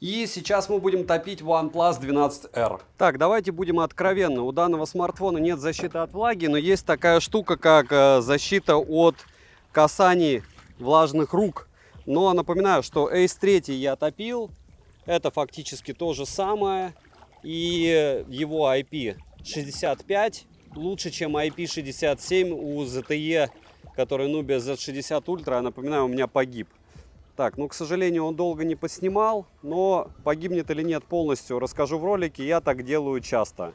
И сейчас мы будем топить OnePlus 12R. Так, давайте будем откровенны. У данного смартфона нет защиты от влаги, но есть такая штука, как защита от касаний влажных рук. Но напоминаю, что Ace 3 я топил. Это фактически то же самое. И его IP65 лучше, чем IP67 у ZTE, который Nubia Z60 Ultra. Напоминаю, у меня погиб. Так, ну, к сожалению, он долго не поснимал, но погибнет или нет полностью, расскажу в ролике. Я так делаю часто.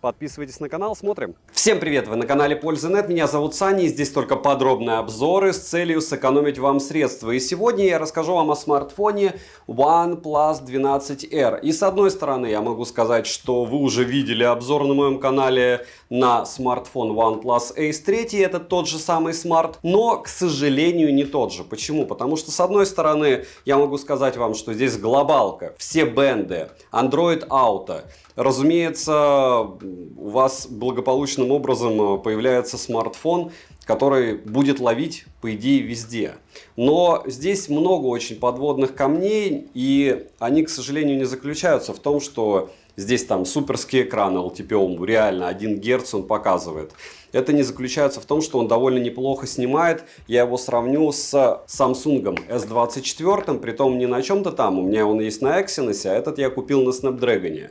Подписывайтесь на канал, смотрим. Всем привет, вы на канале Польза.нет, меня зовут Саня, и здесь только подробные обзоры с целью сэкономить вам средства. И сегодня я расскажу вам о смартфоне OnePlus 12R. И с одной стороны, я могу сказать, что вы уже видели обзор на моем канале на смартфон OnePlus Ace 3, это тот же самый смарт, но, к сожалению, не тот же. Почему? Потому что, с одной стороны, я могу сказать вам, что здесь глобалка, все бенды, Android Auto. Разумеется, у вас благополучным образом появляется смартфон, который будет ловить, по идее, везде. Но здесь много очень подводных камней, и они, к сожалению, не заключаются в том, что здесь там суперский экран LTPO, реально 1 Гц он показывает. Это не заключается в том, что он довольно неплохо снимает. Я его сравню с Samsung S24, притом не на чем-то там. У меня он есть на Exynos, а этот я купил на Snapdragon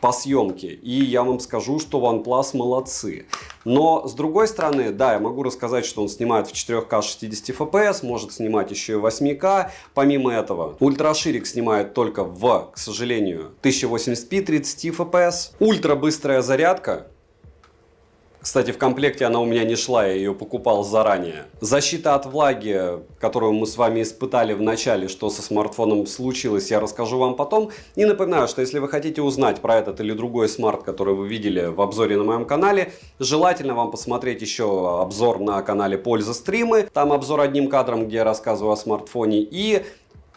по съемке. И я вам скажу, что OnePlus молодцы. Но с другой стороны, да, я могу рассказать, что он снимает в 4К 60 FPS, может снимать еще и 8К. Помимо этого, ультраширик снимает только в, к сожалению, 1080p 30 FPS. Ультрабыстрая зарядка. Кстати, в комплекте она у меня не шла, я ее покупал заранее. Защита от влаги, которую мы с вами испытали в начале, что со смартфоном случилось, я расскажу вам потом. И напоминаю, что если вы хотите узнать про этот или другой смарт, который вы видели в обзоре на моем канале, желательно вам посмотреть еще обзор на канале Польза Стримы. Там обзор одним кадром, где я рассказываю о смартфоне, и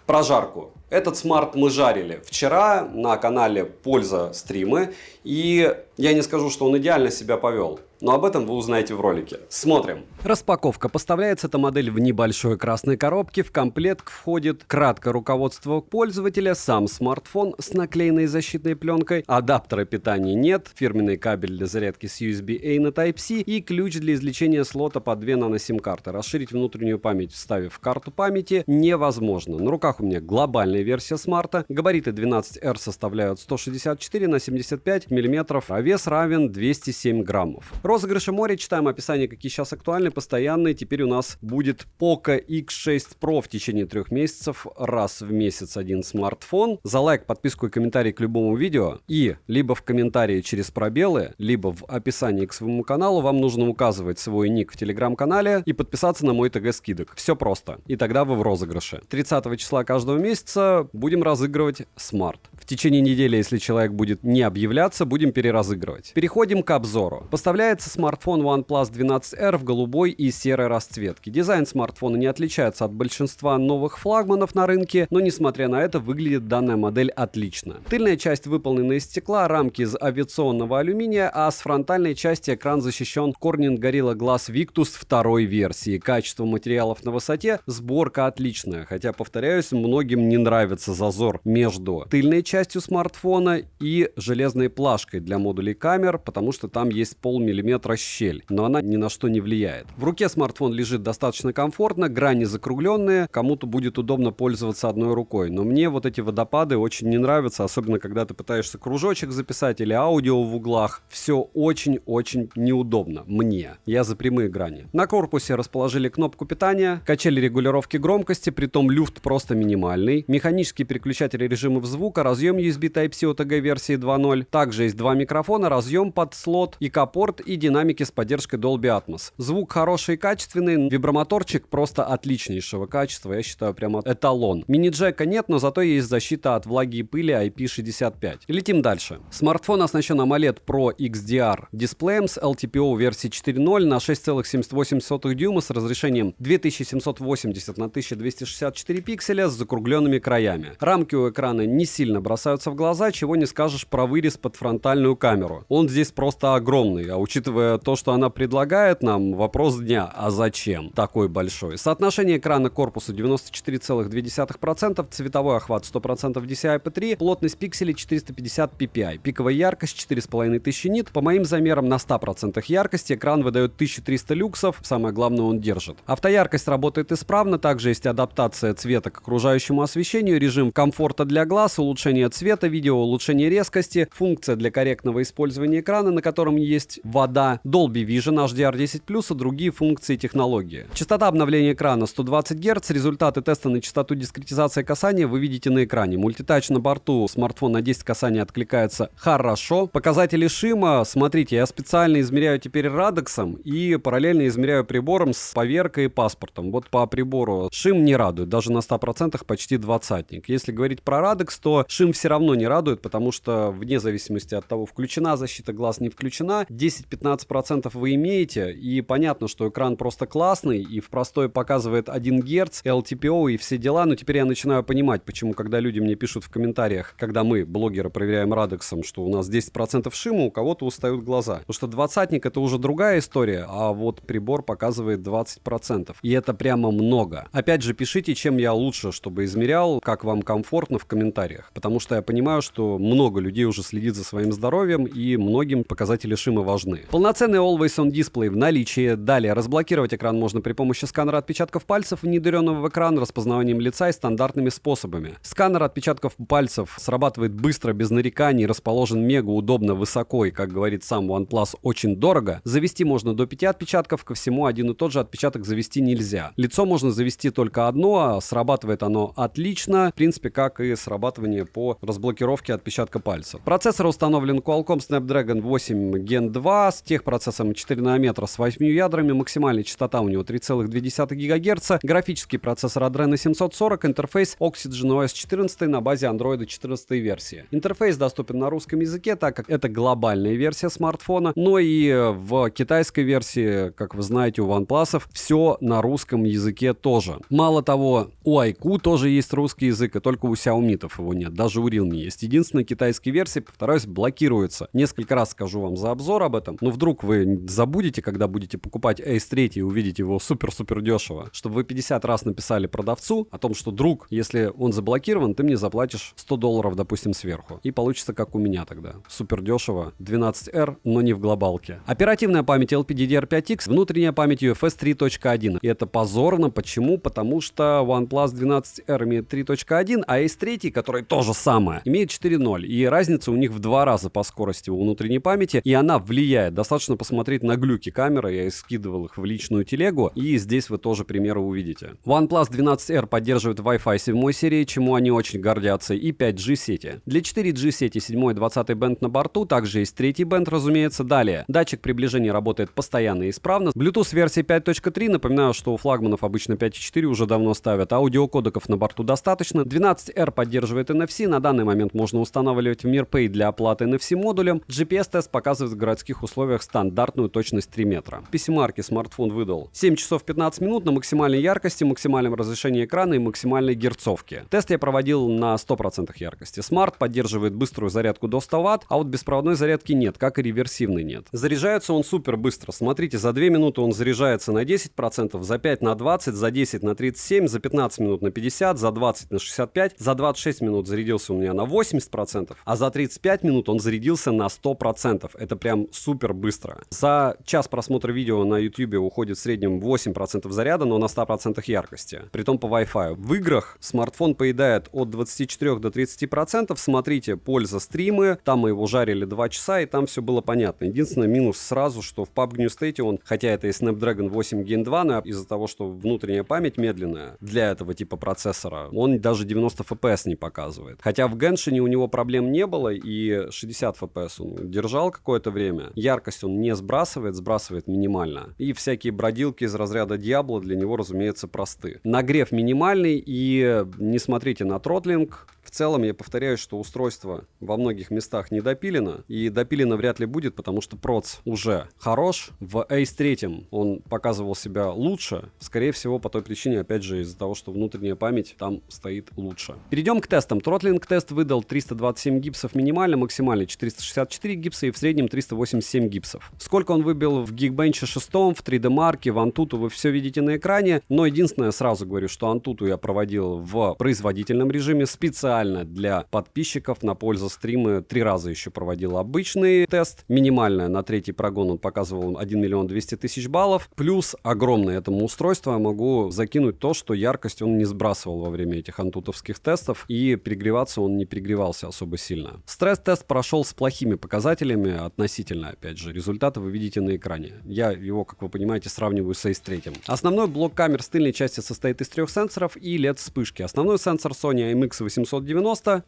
прожарку. Этот смарт мы жарили вчера на канале Польза Стримы, и я не скажу, что он идеально себя повел, но об этом вы узнаете в ролике. Смотрим. Распаковка. Поставляется эта модель в небольшой красной коробке. В комплект входит краткое руководство пользователя, сам смартфон с наклеенной защитной пленкой, адаптера питания нет, фирменный кабель для зарядки с USB-A на Type-C и ключ для извлечения слота под 2 нано-сим-карты. Расширить внутреннюю память, вставив карту памяти, невозможно. На руках у меня глобальная версия смарта. Габариты 12R составляют 164 на 75 мм, а вес равен 207 граммов. Розыгрыши море, читаем описание, какие сейчас актуальны, постоянные. Теперь у нас будет Poco X6 Pro в течение 3 месяцев, раз в месяц один смартфон. За лайк, подписку и комментарий к любому видео, и либо в комментарии через пробелы, либо в описании к своему каналу вам нужно указывать свой ник в телеграм-канале и подписаться на мой ТГ скидок. Все просто. И тогда вы в розыгрыше. 30 числа каждого месяца будем разыгрывать смарт. В течение недели, если человек будет не объявляться, будем переразыгрывать. Переходим к обзору. Поставляется смартфон OnePlus 12R в голубой и серой расцветке. Дизайн смартфона не отличается от большинства новых флагманов на рынке, но несмотря на это, выглядит данная модель отлично. Тыльная часть выполнена из стекла, рамки из авиационного алюминия, а с фронтальной части экран защищен Corning Gorilla Glass Victus второй версии. Качество материалов на высоте, сборка отличная, хотя, повторяюсь, многим не нравится зазор между тыльной частью смартфона и железной плашкой для модулей камер, потому что там есть полмиллиметра щель, но она ни на что не влияет. В руке смартфон лежит достаточно комфортно, грани закругленные, кому-то будет удобно пользоваться одной рукой, но мне вот эти водопады очень не нравятся, особенно когда ты пытаешься кружочек записать или аудио в углах. Все очень-очень неудобно мне. Я за прямые грани. На корпусе расположили кнопку питания, качели регулировки громкости, притом люфт просто минимальный, механический переключатель режимов звука, разъем USB Type-C OTG версии 2.0. Также есть 2 микрофона, разъем под слот, ИК-порт и динамики с поддержкой Dolby Atmos. Звук хороший и качественный, вибромоторчик просто отличнейшего качества, я считаю, прямо эталон. Мини-джека нет, но зато есть защита от влаги и пыли IP65. Летим дальше. Смартфон оснащен AMOLED Pro XDR дисплеем с LTPO версии 4.0 на 6,78 дюйма с разрешением 2780 на 1264 пикселя с закругленными краями. Рамки у экрана не сильно бросаются в глаза, чего не скажешь про вырез под фронтальную камеру. камеру. Он здесь просто огромный, а учитывая то, что она предлагает нам, вопрос дня, а зачем такой большой? Соотношение экрана к корпусу 94,2%, цветовой охват 100% DCI-P3, плотность пикселей 450 ppi, пиковая яркость 4500 нит. По моим замерам на 100% яркости экран выдает 1300 люксов, самое главное он держит. Автояркость работает исправно, также есть адаптация цвета к окружающему освещению, режим комфорта для глаз, улучшение цвета, видео, улучшение резкости, функция для корректного использования экрана, на котором есть вода, Dolby Vision, HDR10+, и другие функции технологии. Частота обновления экрана 120 Гц, результаты теста на частоту дискретизации касания вы видите на экране. Мультитач на борту, смартфон на 10 касаний откликается хорошо. Показатели шима, смотрите, я специально измеряю теперь радексом и параллельно измеряю прибором с поверкой и паспортом. Вот по прибору шим не радует, даже на 100% почти двадцатник. Если говорить про радекс, то шим все равно не радует, потому что вне зависимости от того, включена защита глаз, не включена, 10-15% вы имеете, и понятно, что экран просто классный, и в простой показывает 1 Гц, LTPO и все дела, но теперь я начинаю понимать, почему, когда люди мне пишут в комментариях, когда мы, блогеры, проверяем радексом, что у нас 10% шима, у кого-то устают глаза. Потому что двадцатник это уже другая история, а вот прибор показывает 20%. И это прямо много. Опять же, пишите, чем я лучше, чтобы измерял, как вам комфортно в комментариях. Потому что я понимаю, что много людей уже следит за своим здоровьем, и многим показатели шима важны. Полноценный Always On Display в наличии. Далее, разблокировать экран можно при помощи сканера отпечатков пальцев, внедренного в экран, распознаванием лица и стандартными способами. Сканер отпечатков пальцев срабатывает быстро, без нареканий, расположен мега удобно, высоко и, как говорит сам OnePlus, очень дорого. Завести можно до 5 отпечатков, ко всему один и тот же отпечаток завести нельзя. Лицо можно завести только одно, а срабатывает оно отлично, в принципе, как и срабатывание по разблокировке отпечатка пальцев. Процессор установлен Qualcomm Snapdragon 8 Gen 2 с техпроцессором 4 нанометра с 8 ядрами, максимальная частота у него 3,2 ГГц, графический процессор Adreno 740, интерфейс Oxygen OS 14 на базе Android 14 версии. Интерфейс доступен на русском языке, так как это глобальная версия смартфона, но и в китайской версии, как вы знаете, у OnePlus все на русском языке тоже. Мало того, у iQOO тоже есть русский язык, и только у Xiaomi его нет, даже у Realme есть. Единственная китайская версия, повторюсь, блокируется. Несколько раз скажу вам за обзор об этом, но вдруг вы забудете, когда будете покупать Ace 3 и увидите его супер-супер дешево, чтобы вы 50 раз написали продавцу о том, что, друг, если он заблокирован, ты мне заплатишь $100, допустим, сверху. И получится, как у меня тогда. Супер дешево. 12R, но не в глобалке. Оперативная память LPDDR5X, внутренняя память UFS 3.1. И это позорно. Почему? Потому что OnePlus 12R имеет 3.1, а Ace 3, который то же самое, имеет 4.0. И разница у них в 2 раза по скорости у внутренней памяти. И она влияет. Достаточно посмотреть на глюки камеры. Я скидывал их в личную телегу. И здесь вы тоже примеры увидите. OnePlus 12R поддерживает Wi-Fi 7 серии, чему они очень гордятся, и 5G сети. Для 4G сети 7 и 20 бенд на борту, также есть 3 бенд, разумеется. Далее, датчик приближения работает постоянно и исправно. Bluetooth версии 5.3, напоминаю, что у флагманов обычно 5.4 уже давно ставят, аудиокодеков на борту достаточно. 12R поддерживает NFC, на данный момент можно устанавливать в MirPay для оплаты NFC модулем. GPS-тест показывает в городских условиях стандартную точность 3 метра. PC-марки смартфон выдал 7 часов 15 минут на максимальной яркости, максимальном разрешении экрана и максимальной герцовке. Тест я проводил на 100% яркости. Смарт поддерживает быструю зарядку до 100 Вт, а вот беспроводной зарядки нет, как и реверсивной нет. Заряжается он супер быстро. Смотрите, за 2 минуты он заряжается на 10%, за 5 на 20, за 10 на 37, за 15 минут на 50, за 20 на 65, за 26 минут зарядился у меня на 80%, а за 35 минут он зарядился на 100%. Это прям супер быстро. За час просмотра видео на YouTube уходит в среднем 8% заряда, но на 100% яркости. Притом по Wi-Fi. В играх смартфон поедает от 24 до 30%. Смотрите, польза стримы. Там мы его жарили 2 часа, и там все было понятно. Единственное, минус сразу, что в PUBG New State он, хотя это и Snapdragon 8 Gen 2, но из-за того, что внутренняя память медленная для этого типа процессора, он даже 90 FPS не показывает. Хотя в Genshin у него проблем не было, и 60 FPS он держал какое-то время. Яркость он не сбрасывает, сбрасывает минимально. И всякие бродилки из разряда Diablo для него, разумеется, просты. Нагрев минимальный, и не смотрите на тротлинг. В целом я повторяю, что устройство во многих местах не допилено, и допилено вряд ли будет, потому что проц уже хорош. В Ace 3 он показывал себя лучше, скорее всего по той причине, опять же, из-за того, что внутренняя память там стоит лучше. Перейдем к тестам. Тротлинг тест выдал 327 гипсов минимально, максимально 464 гипса и в среднем 387 гипсов. Сколько он выбил в Geekbench 6, в 3D Mark, в Antutu вы все видите на экране, но единственное, сразу говорю, что Antutu я проводил в производительном режиме специально для подписчиков на пользу стрима. 3 раза еще проводил обычный тест. Минимально на третий прогон он показывал 1 миллион 200 тысяч баллов. Плюс огромное этому устройству я могу закинуть то, что яркость он не сбрасывал во время этих антутовских тестов, и перегреваться он не перегревался особо сильно. Стресс-тест прошел с плохими показателями относительно, опять же. Результаты вы видите на экране. Я его, как вы понимаете, сравниваю с Ace 3. Основной блок камер с тыльной части состоит из 3 сенсоров и LED-вспышки. Основной сенсор Sony IMX890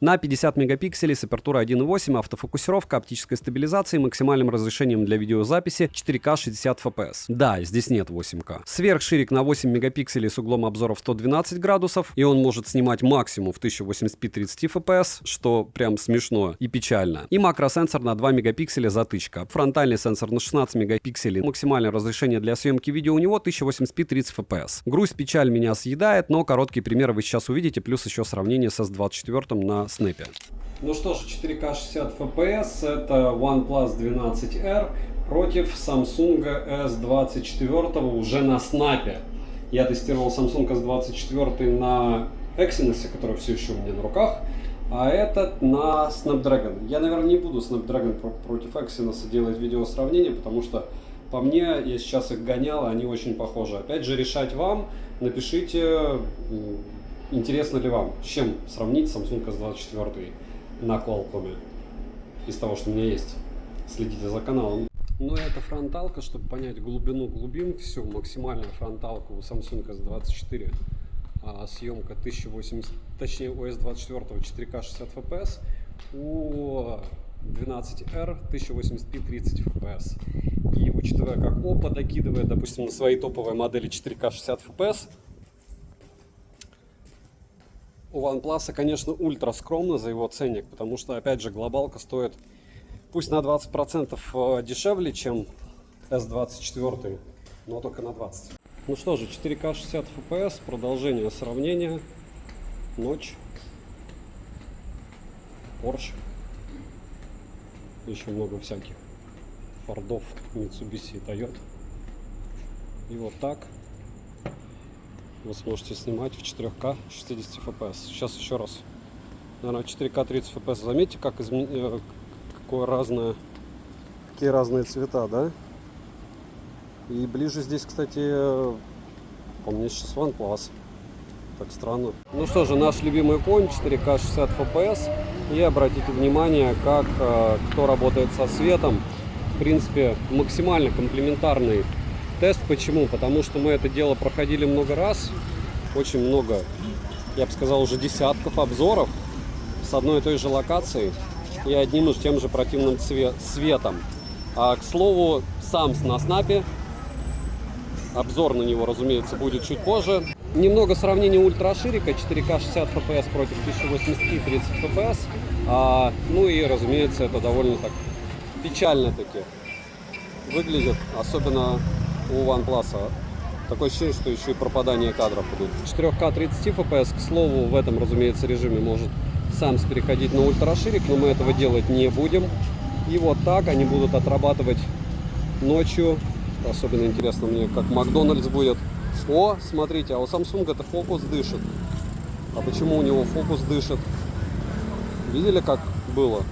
на 50 мегапикселей с апертурой 1.8, автофокусировка, оптической стабилизацией, максимальным разрешением для видеозаписи 4К 60 FPS. Да, здесь нет 8К. Сверхширик на 8 мегапикселей с углом обзора в 112 градусов, и он может снимать максимум в 1080p 30 FPS, что прям смешно и печально. И макросенсор на 2 мегапикселя затычка. Фронтальный сенсор на 16 мегапикселей. Максимальное разрешение для съемки видео у него 1080p 30 FPS. Грусть, печаль меня съедает, но короткие примеры вы сейчас увидите, плюс еще сравнение с S24 на снэпе. Ну что ж, 4К 60 FPS, это OnePlus 12R против Samsung S24 уже на снапе. Я тестировал Samsung S24 на Exynos, который все еще у меня на руках, а этот на Snapdragon. Я, наверное, не буду Snapdragon против Exynos делать видео сравнение, потому что по мне, я сейчас их гонял, они очень похожи. Опять же, решать вам, напишите, интересно ли вам, с чем сравнить Samsung S24 на Qualcomm из того, что у меня есть. Следите за каналом. Ну, это фронталка, чтобы понять глубину глубин. Все, максимальная фронталка у Samsung S24. Съемка 1080, точнее у S24 4К 60 FPS. У 12R 1080p 30 FPS. И учитывая, как Oppo докидывает, допустим, на свои топовые модели 4К 60 FPS, у OnePlus, конечно, ультра скромно за его ценник, потому что, опять же, глобалка стоит пусть на 20% дешевле, чем S24, но только на 20. Ну что же, 4К 60 FPS, продолжение сравнения, ночь, Porsche, еще много всяких Фордов, Mitsubishi и Toyota. И вот так вы сможете снимать в 4К 60 FPS. Сейчас еще раз. Наверное, 4К 30 FPS. Заметьте, как какие разные цвета, да? И ближе здесь, кстати, по мне сейчас OnePlus. Так странно. Ну что же, наш любимый конь 4К 60 FPS. И обратите внимание, как кто работает со светом. В принципе, максимально комплементарный тест. Почему? Потому что мы это дело проходили много раз. Очень много, я бы сказал, уже десятков обзоров с одной и той же локацией и одним и тем же противным светом. А, к слову, сам на снапе. Обзор на него, разумеется, будет чуть позже. Немного сравнения ультраширика 4К 60 FPS против 1080p 30 FPS. Ну и, разумеется, это довольно так печально таки выглядит, особенно у OnePlus. Такое ощущение, что еще и пропадание кадров идут. 4К 30 FPS, к слову, в этом, разумеется, режиме может сам переходить на ультраширик, но мы этого делать не будем. И вот так они будут отрабатывать ночью. Особенно интересно мне, как Макдональдс будет. О, смотрите, а у Samsung это фокус дышит. А почему у него фокус дышит? Видели, как было?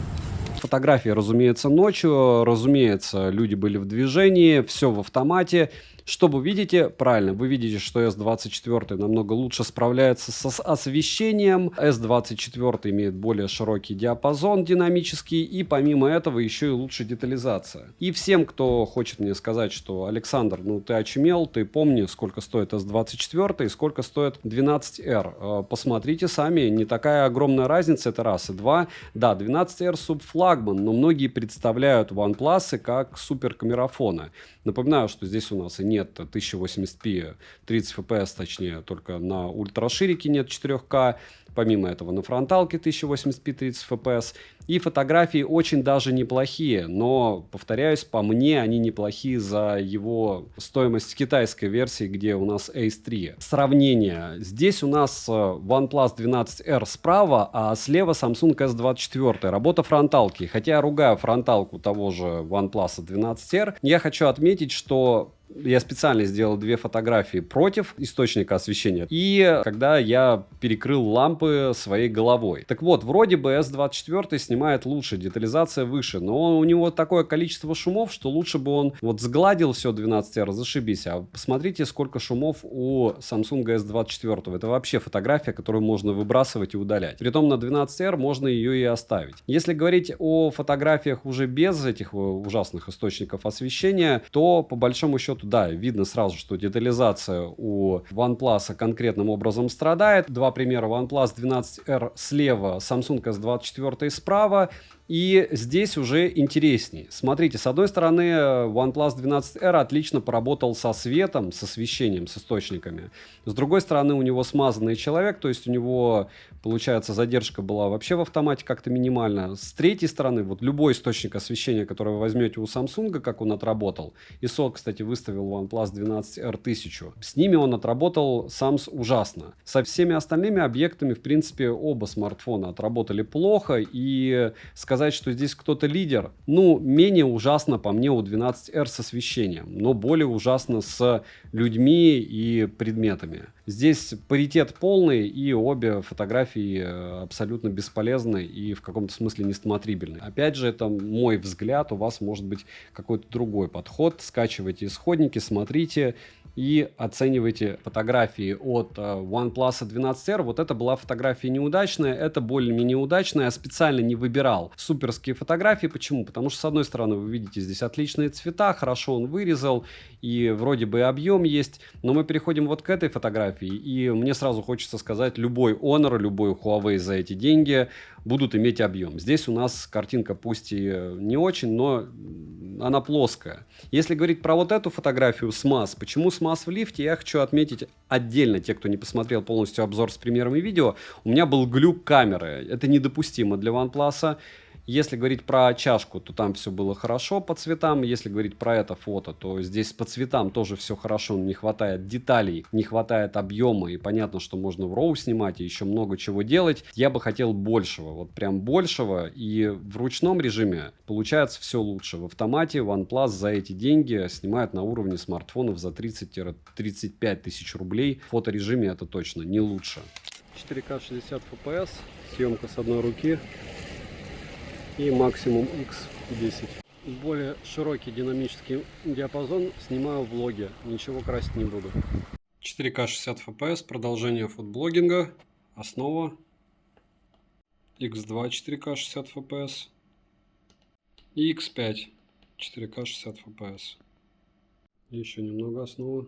Фотографии, разумеется, ночью. Разумеется, люди были в движении, все в автомате. Что вы видите? Правильно, вы видите, что S24 намного лучше справляется с освещением. S24 имеет более широкий диапазон динамический, и помимо этого еще и лучше детализация. И всем, кто хочет мне сказать, что Александр, ну ты очумел, ты помни, сколько стоит S24 и сколько стоит 12R. Посмотрите сами, не такая огромная разница, это раз. И два, да, 12R субфлагман, но многие представляют OnePlus как суперкамерафоны. Напоминаю, что здесь у нас и нет 1080p 30 fps, точнее, только на ультраширике нет 4К. Помимо этого на фронталке 1080p 30 fps. И фотографии очень даже неплохие, но, повторяюсь, по мне они неплохие за его стоимость китайской версии, где у нас Ace 3. Сравнение. Здесь у нас OnePlus 12R справа, а слева Samsung S24. Работа фронталки. Хотя я ругаю фронталку того же OnePlus 12R, я хочу отметить, что я специально сделал две фотографии против источника освещения и когда я перекрыл лампы своей головой. Так вот, вроде бы S24 снимает лучше, детализация выше, но у него такое количество шумов, что лучше бы он вот сгладил все 12R, зашибись. А посмотрите, сколько шумов у Samsung S24. Это вообще фотография, которую можно выбрасывать и удалять. Притом на 12R можно ее и оставить. Если говорить о фотографиях уже без этих ужасных источников освещения, то по большому счету, да, видно сразу, что детализация у OnePlus конкретным образом страдает. Два примера: OnePlus 12R слева, Samsung S24 справа. И здесь уже интересней. Смотрите, с одной стороны, OnePlus 12R отлично поработал со светом, с освещением, с источниками. С другой стороны, у него смазанный человек, то есть у него, получается, задержка была вообще в автомате как-то минимальна. С третьей стороны, вот любой источник освещения, который вы возьмете у Samsung, как он отработал, ISO, кстати, выставил OnePlus 12R 1000, с ними он отработал Sams ужасно. Со всеми остальными объектами, в принципе, оба смартфона отработали плохо, и сказать, что здесь кто-то лидер, ну, менее ужасно по мне у 12R с освещением, но более ужасно с людьми и предметами. Здесь паритет полный, и обе фотографии абсолютно бесполезны и в каком-то смысле несмотрибельны. Опять же, это мой взгляд, у вас может быть какой-то другой подход. Скачивайте исходники, смотрите и оценивайте фотографии от OnePlus 12R. Вот это была фотография неудачная, это более-менее удачная. Я специально не выбирал суперские фотографии. Почему? Потому что, с одной стороны, вы видите здесь отличные цвета, хорошо он вырезал, и вроде бы объем есть. Но мы переходим вот к этой фотографии, и мне сразу хочется сказать, любой Honor, любой Huawei за эти деньги будут иметь объем. Здесь у нас картинка пусть и не очень, но она плоская. Если говорить про вот эту фотографию смаз, почему смаз в лифте, я хочу отметить отдельно, те, кто не посмотрел полностью обзор с примерами видео, у меня был глюк камеры. Это недопустимо для OnePlus. Если говорить про чашку, то там все было хорошо по цветам. Если говорить про это фото, то здесь по цветам тоже все хорошо. Не хватает деталей, не хватает объема. И понятно, что можно в RAW снимать и еще много чего делать. Я бы хотел большего, вот прям большего. И в ручном режиме получается все лучше. В автомате OnePlus за эти деньги снимает на уровне смартфонов за 30-35 тысяч рублей. В фоторежиме это точно не лучше. 4К 60 FPS, съемка с одной руки. И максимум X10. Более широкий динамический диапазон снимаю в влоге. Ничего красить не буду. 4К 60 FPS. Продолжение фудблогинга. Основа. X2 4К 60 FPS. И X5 4К 60 FPS. Еще немного основы.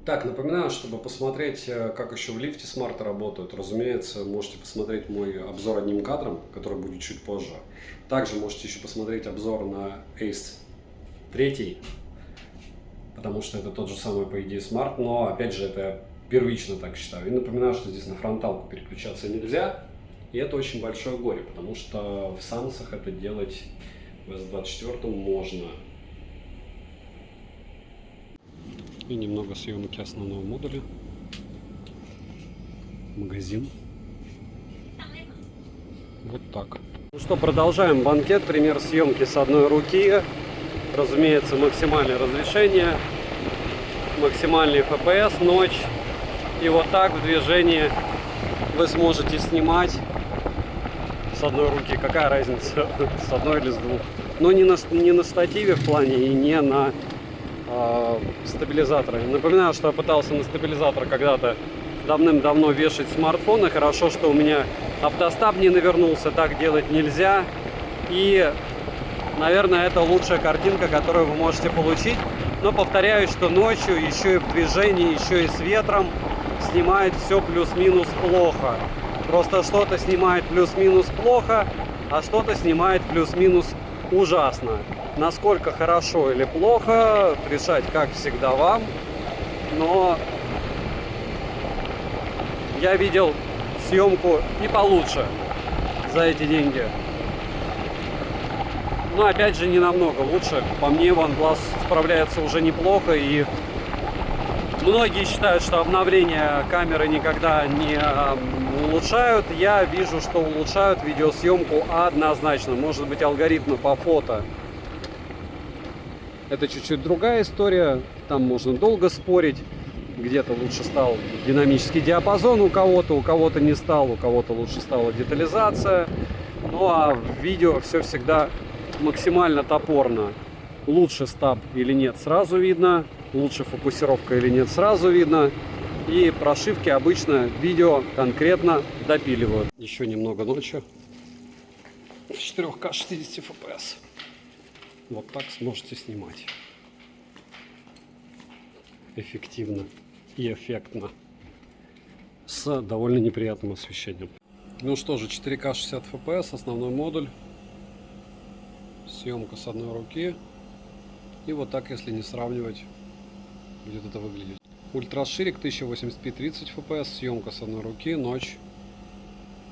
Так, напоминаю, чтобы посмотреть, как еще в лифте смарты работают, разумеется, можете посмотреть мой обзор одним кадром, который будет чуть позже. Также можете еще посмотреть обзор на Ace 3, потому что это тот же самый, по идее, смарт, но, опять же, это я первично так считаю. И напоминаю, что здесь на фронталку переключаться нельзя, и это очень большое горе, потому что в Самсах это делать в S24 можно. И немного съемки основного модуля. Магазин. Вот так. Ну что, продолжаем банкет. Пример съемки с одной руки. Разумеется, максимальное разрешение, максимальный FPS, ночь. И вот так в движении вы сможете снимать с одной руки. Какая разница, с одной или с двух. Но не на штативе в плане и не на стабилизаторы. Напоминаю, что я пытался на стабилизатор когда-то давным-давно вешать смартфоны. Хорошо, что у меня автостаб не навернулся, так делать нельзя. И, наверное, это лучшая картинка, которую вы можете получить. Но повторяю, что ночью, еще и в движении, еще и с ветром снимает все плюс-минус плохо. Просто что-то снимает плюс-минус плохо, а что-то снимает плюс-минус ужасно. Насколько хорошо или плохо, решать, как всегда, вам. Но я видел съемку и получше за эти деньги. Но опять же не намного лучше. По мне, OnePlus справляется уже неплохо. И многие считают, что обновления камеры никогда не улучшают. Я вижу, что улучшают видеосъемку однозначно. Может быть, алгоритмы по фото — это чуть-чуть другая история. Там можно долго спорить. Где-то лучше стал динамический диапазон у кого-то не стал, у кого-то лучше стала детализация. Ну а в видео все всегда максимально топорно. Лучше стаб или нет, сразу видно. Лучше фокусировка или нет, сразу видно. И прошивки обычно видео конкретно допиливают. Еще немного ночи. В 4К 60 FPS. Вот так сможете снимать. Эффективно и эффектно. С довольно неприятным освещением. Ну что же, 4К 60 FPS, основной модуль. Съемка с одной руки. И вот так, если не сравнивать, будет это выглядеть. Ультраширик 1080p 30 FPS, съемка с одной руки, ночь.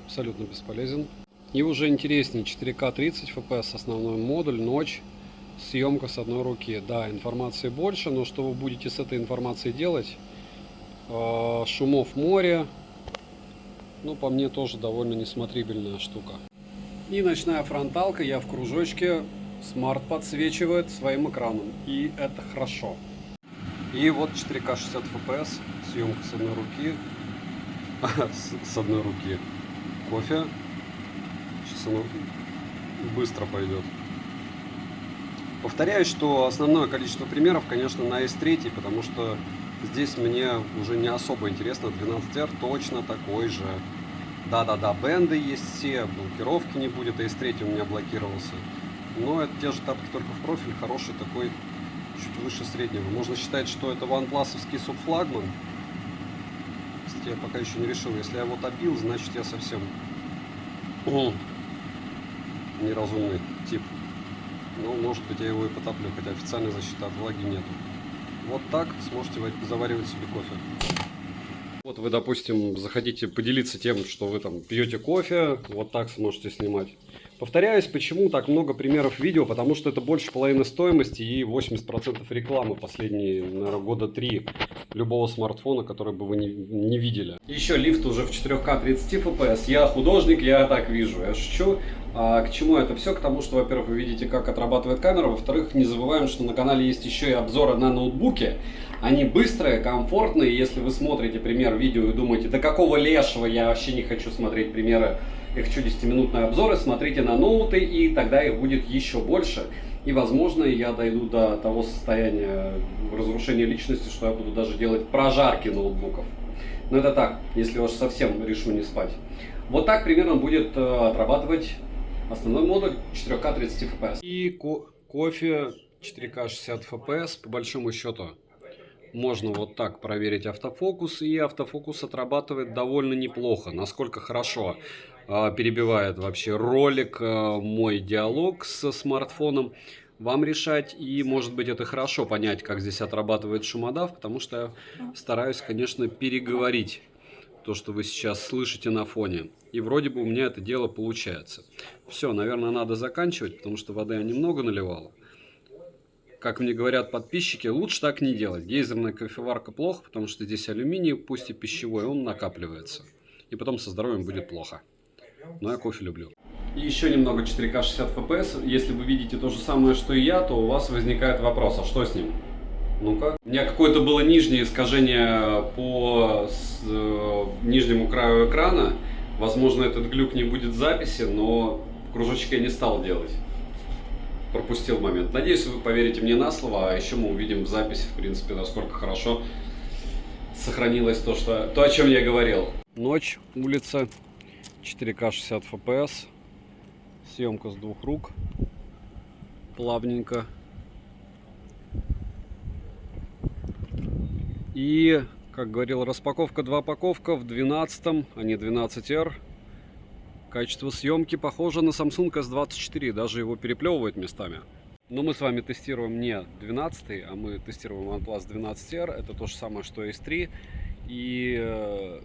Абсолютно бесполезен. И уже интереснее, 4К 30 FPS, основной модуль, ночь. Съемка с одной руки. Да, информации больше, но что вы будете с этой информацией делать? Шумов море. Ну, по мне, тоже довольно несмотрибельная штука. И ночная фронталка, я в кружочке. Смарт подсвечивает своим экраном. И это хорошо. И вот 4К 60 FPS. Съемка с одной руки. С одной руки. Кофе. Сейчас оно быстро пойдет. Повторяюсь, что основное количество примеров, конечно, на S3, потому что здесь мне уже не особо интересно. 12R точно такой же. Да-да-да, бенды есть все, блокировки не будет, S3 у меня блокировался. Но это те же тапки, только в профиль, хороший такой, чуть выше среднего. Можно считать, что это OnePlus-овский субфлагман. Кстати, я пока еще не решил. Если я его топил, значит я совсем неразумный тип. Ну, может быть, я его и потоплю, хотя официальной защиты от влаги нету. Вот так сможете заваривать себе кофе. Вот вы, допустим, захотите поделиться тем, что вы там пьете кофе, вот так сможете снимать. Повторяюсь, почему так много примеров видео, потому что это больше половины стоимости и 80% рекламы последние, наверное, года 3 любого смартфона, который бы вы не видели. Еще лифт уже в 4К 30 FPS. Я художник, я так вижу, я шучу. А к чему это все? К тому, что, во-первых, вы видите, как отрабатывает камера, во-вторых, не забываем, что на канале есть еще и обзоры на ноутбуки. Они быстрые, комфортные. Если вы смотрите пример видео и думаете, да какого лешего, я вообще не хочу смотреть примеры, я хочу 10-минутные обзоры, смотрите на ноуты, и тогда их будет еще больше. И, возможно, я дойду до того состояния разрушения личности, что я буду даже делать прожарки ноутбуков. Но это так, если уж совсем решу не спать. Вот так примерно будет отрабатывать основной модуль 4К 30 FPS. И кофе 4К 60 FPS, по большому счету, можно вот так проверить автофокус. И автофокус отрабатывает довольно неплохо. Насколько хорошо перебивает вообще ролик мой диалог с смартфоном, вам решать. И может быть это хорошо понять, как здесь отрабатывает шумодав, потому что я стараюсь, конечно, переговорить то, что вы сейчас слышите на фоне. И вроде бы у меня это дело получается. Все, наверное, надо заканчивать, потому что воды я немного наливал. Как мне говорят подписчики, лучше так не делать. Гейзерная кофеварка плохо, потому что здесь алюминий, пусть и пищевой, он накапливается. И потом со здоровьем будет плохо. Но я кофе люблю. И еще немного 4К 60 FPS. Если вы видите то же самое, что и я, то у вас возникает вопрос, а что с ним? Ну-ка. У меня какое-то было нижнее искажение по нижнему краю экрана. Возможно, этот глюк не будет в записи, но кружочек я не стал делать. Пропустил момент. Надеюсь, вы поверите мне на слово, а еще мы увидим в записи, в принципе, насколько хорошо сохранилось то, о чем я говорил. Ночь, улица, 4К 60 FPS, съемка с двух рук, плавненько. И, как говорил, распаковка 2 паковка в 12, а не 12R. Качество съемки похоже на Samsung S24, даже его переплевывает местами. Но мы с вами тестируем не 12, а мы тестируем OnePlus 12R. Это то же самое, что Ace 3. И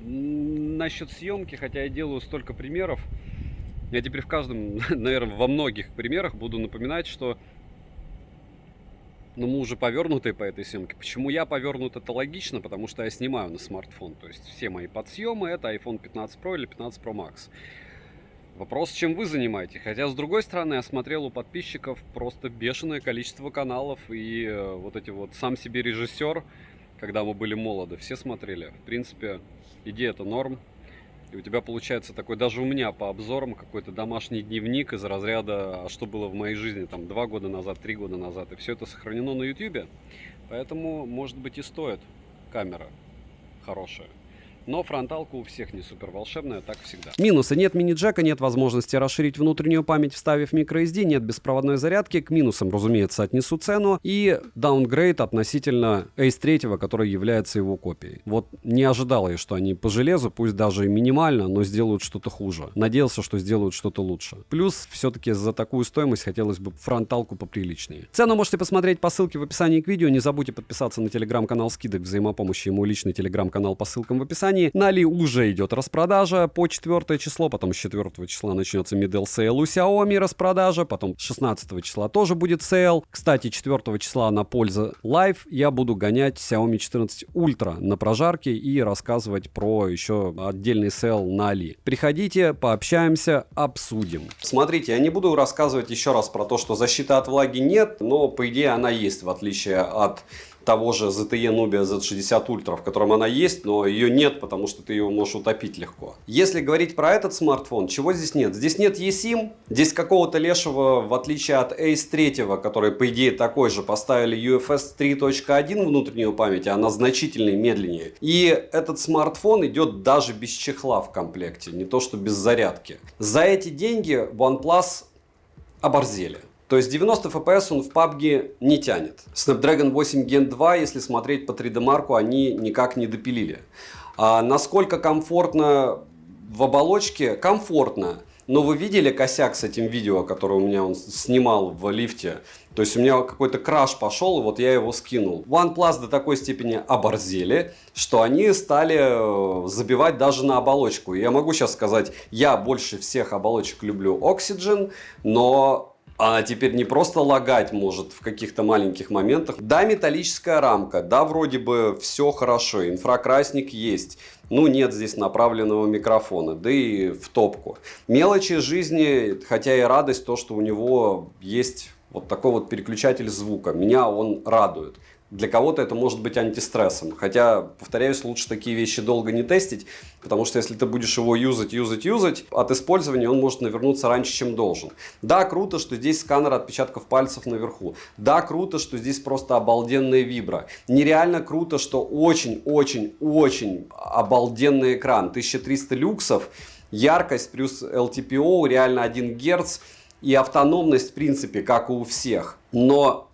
насчет съемки, хотя я делаю столько примеров, я теперь в каждом, наверное, во многих примерах буду напоминать, что мы уже повернутые по этой съемке. Почему я повернут, это логично, потому что я снимаю на смартфон. То есть все мои подсъемы это iPhone 15 Pro или 15 Pro Max. Вопрос, чем вы занимаетесь. Хотя, с другой стороны, я смотрел у подписчиков просто бешеное количество каналов. И вот эти вот «Сам себе режиссер», когда мы были молоды, все смотрели. В принципе, идея-то норм. И у тебя получается такой, даже у меня по обзорам, какой-то домашний дневник из разряда, что было в моей жизни там 2 года назад, 3 года назад. И все это сохранено на YouTube. Поэтому, может быть, и стоит камера хорошая. Но фронталка у всех не супер волшебная, так всегда. Минусы: нет мини-джека, нет возможности расширить внутреннюю память, вставив microSD, нет беспроводной зарядки. К минусам, разумеется, отнесу цену и даунгрейд относительно Ace 3, который является его копией. Вот не ожидал я, что они по железу, пусть даже и минимально, но сделают что-то хуже. Надеялся, что сделают что-то лучше. Плюс, все-таки за такую стоимость хотелось бы фронталку поприличнее. Цену можете посмотреть по ссылке в описании к видео. Не забудьте подписаться на телеграм-канал скидок взаимопомощи, ему личный телеграм-канал по ссылкам в описании. На Али уже идет распродажа по 4 число, потом с 4 числа начнется middle sale у Xiaomi распродажа, потом 16 числа тоже будет сейл. Кстати, 4 числа на пользу Live я буду гонять Xiaomi 14 Ultra на прожарке и рассказывать про еще отдельный сейл на Али. Приходите, пообщаемся, обсудим. Смотрите, я не буду рассказывать еще раз про то, что защиты от влаги нет, но по идее она есть, в отличие от того же ZTE Nubia Z60 Ultra, в котором она есть, но ее нет, потому что ты ее можешь утопить легко. Если говорить про этот смартфон, чего здесь нет? Здесь нет eSIM, здесь какого-то лешего, в отличие от Ace 3, который по идее такой же, поставили UFS 3.1 внутреннюю память, а она значительно медленнее. И этот смартфон идет даже без чехла в комплекте, не то что без зарядки. За эти деньги OnePlus оборзели. То есть 90 FPS он в PUBG не тянет. Snapdragon 8 Gen 2, если смотреть по 3D Mark, они никак не допилили. А насколько комфортно в оболочке? Комфортно. Но вы видели косяк с этим видео, которое у меня он снимал в лифте? То есть у меня какой-то краш пошел, и вот я его скинул. OnePlus до такой степени оборзели, что они стали забивать даже на оболочку. И я могу сейчас сказать, я больше всех оболочек люблю Oxygen, но она теперь не просто лагать может в каких-то маленьких моментах. Да, металлическая рамка, да, вроде бы все хорошо, инфракрасник есть. Ну, нет здесь направленного микрофона, да и в топку. Мелочи жизни, хотя и радость, то, что у него есть вот такой вот переключатель звука. Меня он радует. Для кого-то это может быть антистрессом. Хотя, повторяюсь, лучше такие вещи долго не тестить, потому что если ты будешь его юзать, от использования он может навернуться раньше, чем должен. Да, круто, что здесь сканер отпечатков пальцев наверху. Да, круто, что здесь просто обалденная вибра. Нереально круто, что очень-очень-очень обалденный экран. 1300 люксов, яркость плюс LTPO, реально 1 Гц и автономность, в принципе, как и у всех. Но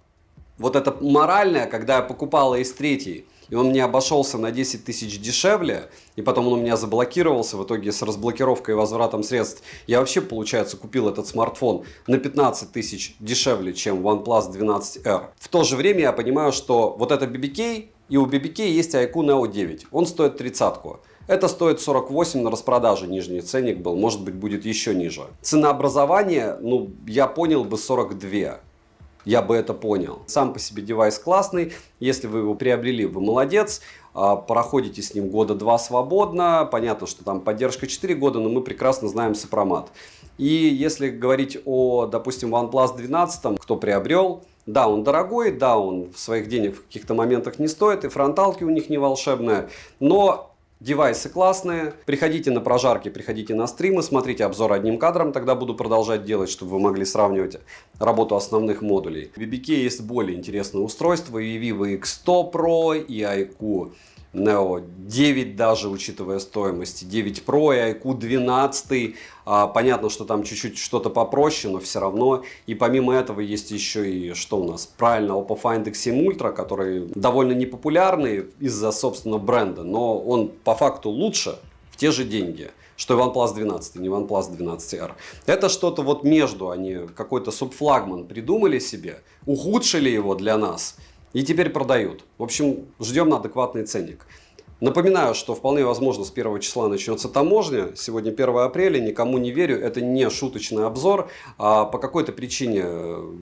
вот это моральное, когда я покупал Ace 3, и он мне обошелся на 10 тысяч дешевле, и потом он у меня заблокировался, в итоге с разблокировкой и возвратом средств, я вообще, получается, купил этот смартфон на 15 тысяч дешевле, чем OnePlus 12R. В то же время я понимаю, что вот это BBK, и у BBK есть iQOO Neo 9, он стоит 30-ку. Это стоит 48 на распродаже, нижний ценник был, может быть, будет еще ниже. Ценообразование, ну, я понял бы 42. Я бы это понял. Сам по себе девайс классный. Если вы его приобрели, вы молодец. Проходите с ним года 2 свободно. Понятно, что там поддержка 4 года, но мы прекрасно знаем сопромат. И если говорить о, допустим, OnePlus 12, кто приобрел, да, он дорогой, да, он своих денег в каких-то моментах не стоит, и фронталки у них не волшебные, но девайсы классные. Приходите на прожарки, приходите на стримы, смотрите обзор одним кадром, тогда буду продолжать делать, чтобы вы могли сравнивать работу основных модулей. В BBK есть более интересные устройства, и Vivo X100 Pro, и iQOO Neo 9 даже, учитывая стоимость, 9 Pro и iQOO 12. Понятно, что там чуть-чуть что-то попроще, но все равно. И помимо этого есть еще и, что у нас, правильно, Oppo Find X7 Ultra, который довольно непопулярный из-за собственного бренда, но он по факту лучше в те же деньги, что и OnePlus 12, не OnePlus 12R. Это что-то вот между, они какой-то субфлагман придумали себе, ухудшили его для нас и теперь продают. В общем, ждем на адекватный ценник. Напоминаю, что вполне возможно с 1 числа начнется таможня. Сегодня 1 апреля, никому не верю, это не шуточный обзор. По какой-то причине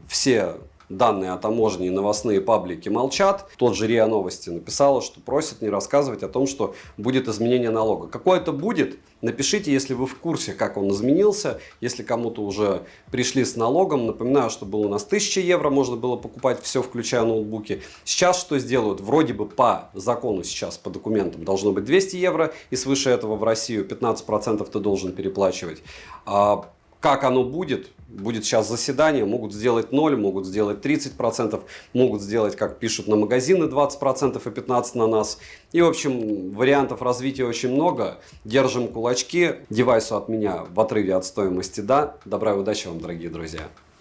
все данные о таможне и новостные паблики молчат. Тот же РИА Новости написала, что просят не рассказывать о том, что будет изменение налога. Какое это будет? Напишите, если вы в курсе, как он изменился. Если кому-то уже пришли с налогом. Напоминаю, что было у нас 1000 евро, можно было покупать все, включая ноутбуки. Сейчас что сделают? Вроде бы по закону сейчас, по документам, должно быть 200 евро. И свыше этого в Россию 15% ты должен переплачивать. Как оно будет? Будет сейчас заседание, могут сделать 0, могут сделать 30%, могут сделать, как пишут, на магазины 20% и 15% на нас. И, в общем, вариантов развития очень много. Держим кулачки. Девайсу от меня в отрыве от стоимости да. Добра и удачи вам, дорогие друзья.